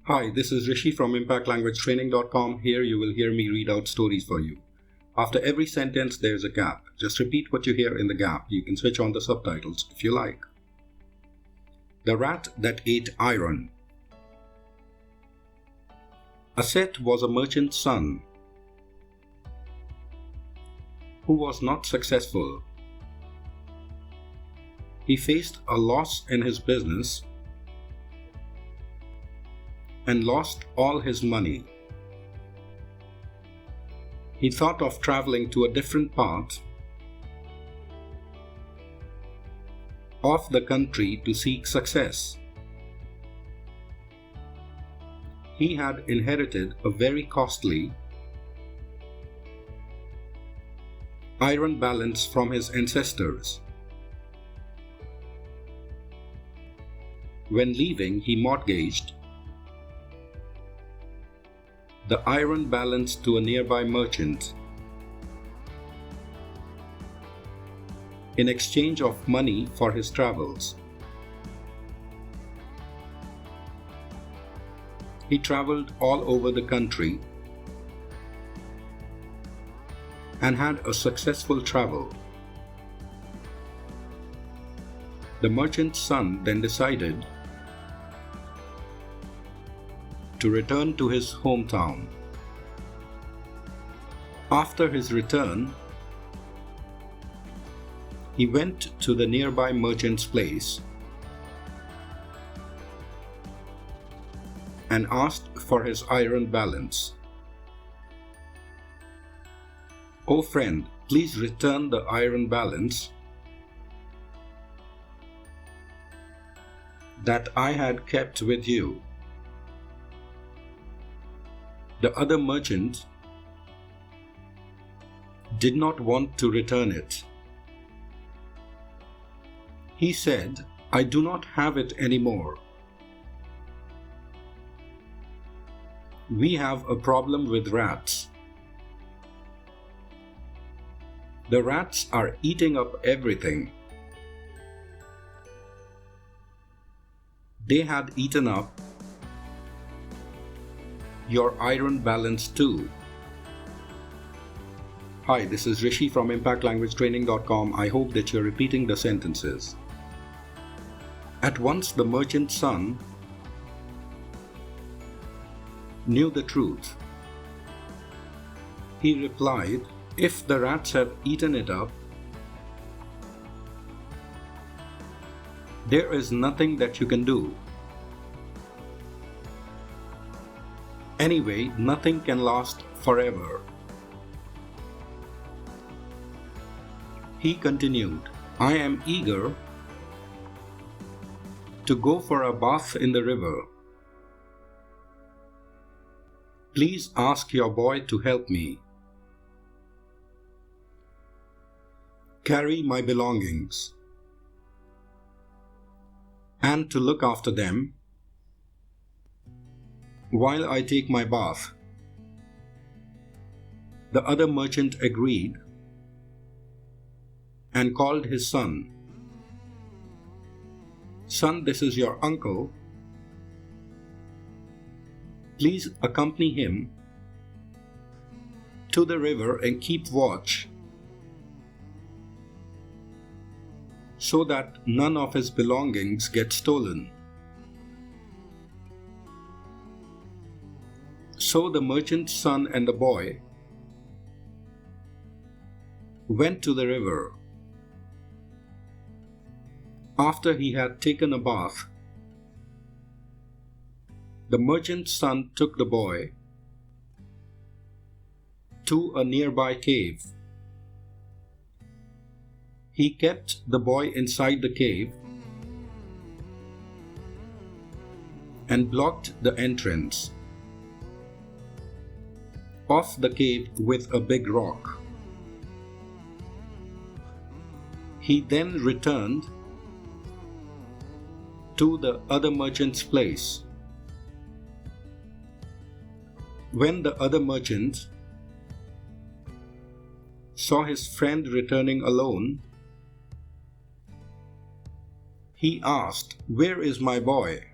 Hi, this is Rishi from ImpactLanguageTraining.com. Here you will hear me read out stories for you. After every sentence, there's a gap. Just repeat what you hear in the gap. You can switch on the subtitles if you like. The rat that ate iron. Aset was a merchant's son who was not successful. He faced a loss in his business and lost all his money. He thought of traveling to a different part of the country to seek success. He had inherited a very costly iron balance from his ancestors. When leaving, he mortgaged the iron balance to a nearby merchant in exchange of money for his travels. He traveled all over the country and had a successful travel. The merchant's son then decided to return to his hometown. After his return, he went to the nearby merchant's place and asked for his iron balance. "Oh friend, please return the iron balance that I had kept with you." The other merchant did not want to return it. He said, "I do not have it anymore. We have a problem with rats. The rats are eating up everything." They had eaten up your iron balance too. Hi, this is Rishi from ImpactLanguageTraining.com. I hope that you're repeating the sentences. At once the merchant's son knew the truth. He replied, "If the rats have eaten it up, there is nothing that you can do. Anyway, nothing can last forever." He continued, "I am eager to go for a bath in the river. Please ask your boy to help me carry my belongings and to look after them while I take my bath." The other merchant agreed and called his son. "Son, this is your uncle. Please accompany him to the river and keep watch so that none of his belongings get stolen." So the merchant's son and the boy went to the river. After he had taken a bath, the merchant's son took the boy to a nearby cave. He kept the boy inside the cave and blocked the entrance of the cave with a big rock. He then returned to the other merchant's place. When the other merchant saw his friend returning alone, he asked, "Where is my boy?"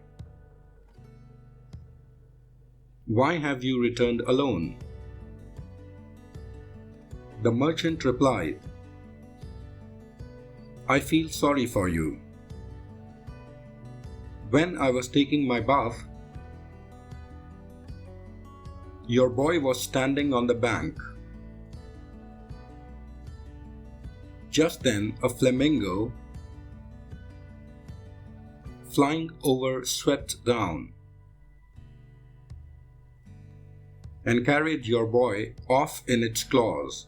Why have you returned alone? The merchant replied, I feel sorry for you. When I was taking my bath, your boy was standing on the bank. Just then, a flamingo flying over swept down and carried your boy off in its claws.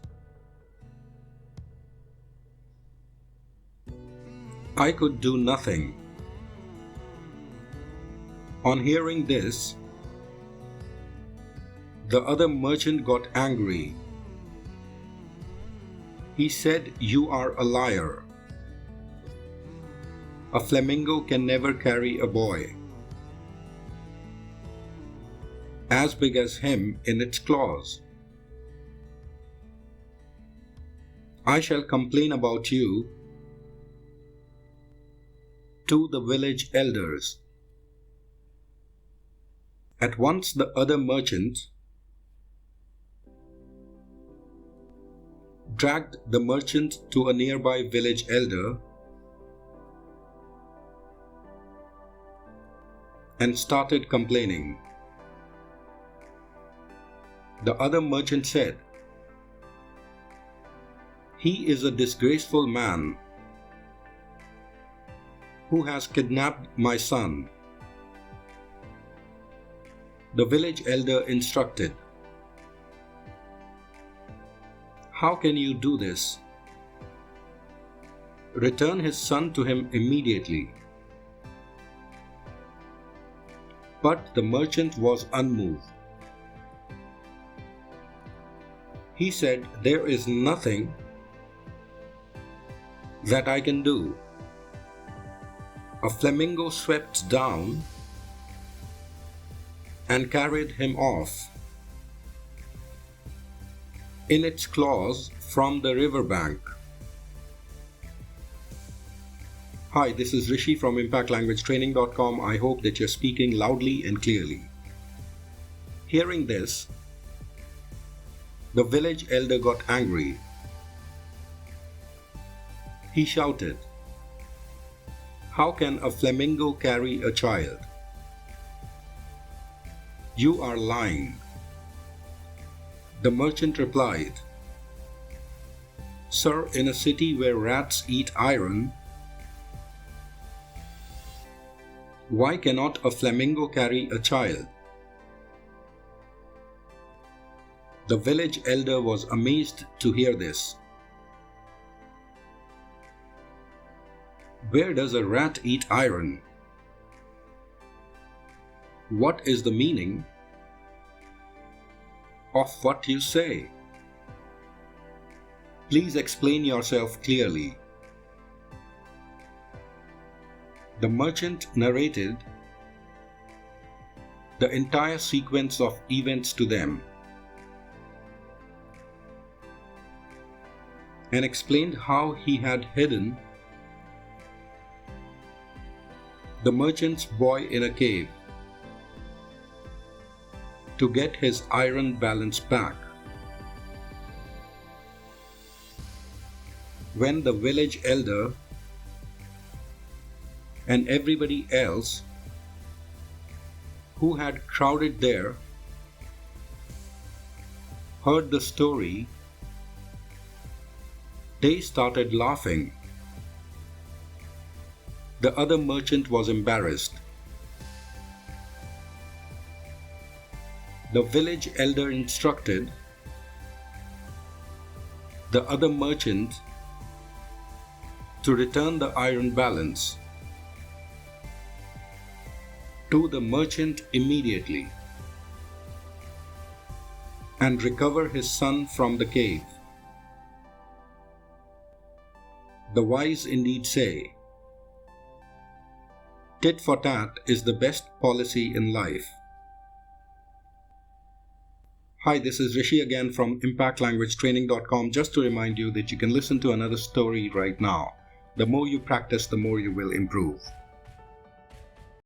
I could do nothing. On hearing this, the other merchant got angry. He said, You are a liar. A flamingo can never carry a boy as big as him in its claws. I shall complain about you to the village elders. At once the other merchant dragged the merchant to a nearby village elder and started complaining. The other merchant said, He is a disgraceful man who has kidnapped my son. The village elder instructed, How can you do this? Return his son to him immediately. But the merchant was unmoved. He said, There is nothing that I can do. A flamingo swept down and carried him off in its claws from the riverbank. Hi, this is Rishi from ImpactLanguageTraining.com. I hope that you're speaking loudly and clearly. Hearing this, the village elder got angry. He shouted, How can a flamingo carry a child? You are lying. The merchant replied, Sir, in a city where rats eat iron, why cannot a flamingo carry a child? The village elder was amazed to hear this. Where does a rat eat iron? What is the meaning of what you say? Please explain yourself clearly. The merchant narrated the entire sequence of events to them and explained how he had hidden the merchant's boy in a cave to get his iron balance back. When the village elder and everybody else who had crowded there heard the story, they started laughing. The other merchant was embarrassed. The village elder instructed the other merchant to return the iron balance to the merchant immediately and recover his son from the cave. The wise indeed say, tit for tat is the best policy in life. Hi, this is Rishi again from ImpactLanguageTraining.com. Just to remind you that you can listen to another story right now. The more you practice, the more you will improve.